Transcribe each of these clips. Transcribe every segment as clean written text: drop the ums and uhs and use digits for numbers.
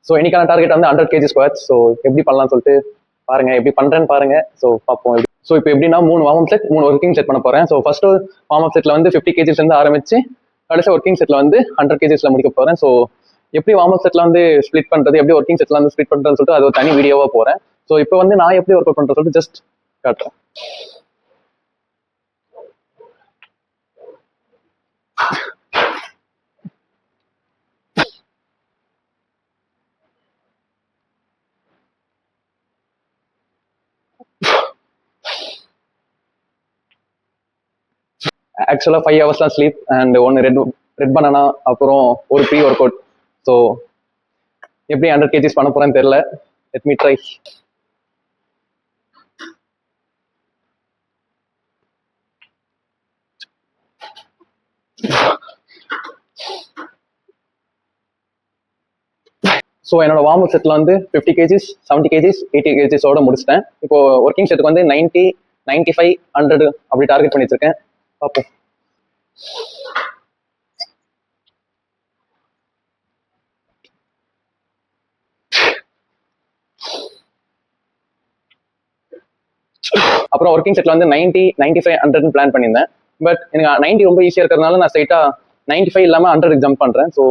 So இன்னைக்கான target வந்து 100 kg squads. So எப்படி பண்ணலாம்னு சொல்லிட்டு பாருங்க, எப்படி பண்றேன்னு பாருங்க. ஸோ பார்ப்போம். ஸோ இப்போ எப்படின்னா 3 warm up set 3 working set பண்ண போறேன். ஸோ ஃபர்ஸ்ட் வார்ம் அப் செட்ல வந்து 50 kgs இருந்து ஆரம்பிச்சு கடைசி ஒர்க்கிங் செட்ல வந்து 100 kgsல முடிக்க போறேன். ஸோ எப்படி வார்ம் அப் செட்ல வந்து ஸ்பிளிட் பண்றது, எப்படி ஒர்க்கிங் செட்ல வந்து ஸ்பிளிட் பண்றதுன்னு சொல்லிட்டு அது ஒரு தனி வீடியோவா போறேன். ஸோ இப்போ வந்து நான் எப்படி ஒர்க் அவுட் பண்றது சொல்லிட்டு ஜஸ்ட் காட்டுறேன். ஆக்சுவலாக 5 hours தான் ஸ்லீப் அண்ட் ஒன்று ரெட் பனானா, அப்புறம் ஒரு ப்ரீ ஒர்க் அவுட். ஸோ எப்படி 100 kgs பண்ண போறேன்னு தெரியல. Let me try. ஸோ என்னோட வார்ம் அப் செட்ல வந்து 50 kgs 70 kgs 80 kgsோட முடிச்சிட்டேன். இப்போ ஒர்க்கிங் செட்டுக்கு வந்து 90 95 100 அப்படி டார்கெட் பண்ணி வச்சிருக்கேன். பார்ப்போம். அப்புறம் ஒர்க்கிங் செட்ல வந்து 90 95 100 பிளான் பண்ணியிருந்தேன். பட் எனக்கு 90 ரொம்ப ஈஸியா இருக்கிறதுனால நான் ஸ்ட்ரைட்டா 95 இல்லாம 100 ஜம்ப் பண்றேன். ஸோ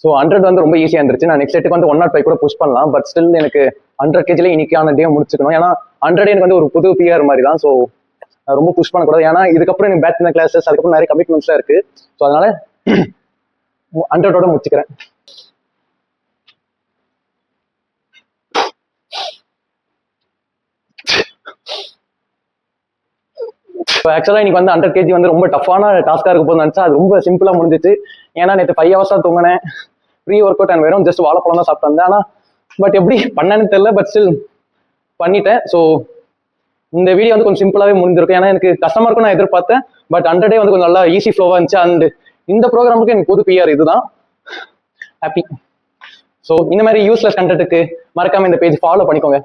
ஸோ 100 வந்து ரொம்ப ஈஸியாக இருந்துச்சு. நான் நெக்ஸ்ட் செட்டுக்கு வந்து 105 கூட புஷ் பண்ணலாம். பட் ஸ்டில் எனக்கு 100 kgல இன்னைக்கான டே முடிச்சுக்கணும். ஏன்னா 100 எனக்கு வந்து ஒரு புது பிஆர் மாதிரி தான். ஸோ ரொம்ப புஷ் பண்ணக்கூடாது. ஏன்னா இதுக்கப்புறம் எனக்கு பேட்மிண்டன் கிளாஸஸ், அதுக்கப்புறம் நிறைய கமிட்மெண்ட்ஸ்லாம் இருக்கு. ஸோ அதனால 100ஓட முடிச்சுக்கிறேன். ஆக்சுவலாக இன்னைக்கு வந்து 100 kg வந்து ரொம்ப டஃப்பான டாஸ்காக இருக்க போது நினச்சா அது ரொம்ப சிம்பிளாக முடிஞ்சிச்சு. ஏன்னா நேற்று 5 hours தான் தூங்கினேன். ப்ரீ ஒர்க் அவுட் அண்ட் வெறும் ஜஸ்ட் வாழைப்பழம் தான் சாப்பிட்டு வந்தேன். ஆனால் பட் எப்படி பண்ணேன்னு தெரியல. பட் ஸ்டில் பண்ணிட்டேன். ஸோ இந்த வீடியோ வந்து கொஞ்சம் சிம்பிளாகவே முடிஞ்சிருக்கும். ஏன்னா எனக்கு கஷ்டமா இருக்கும் நான் எதிர்பார்த்தேன். பட் 100 வந்து கொஞ்சம் நல்லா ஈஸி ஃப்ளோவாக இருந்துச்சு. அண்ட் இந்த ப்ரோக்ராமுக்கு எனக்கு புது பிஆர் இதுதான். ஹாப்பி. ஸோ இந்த மாதிரி யூஸ்லெஸ் கண்டென்ட்டுக்கு மறக்காம இந்த பேஜ் ஃபாலோ பண்ணிக்கோங்க.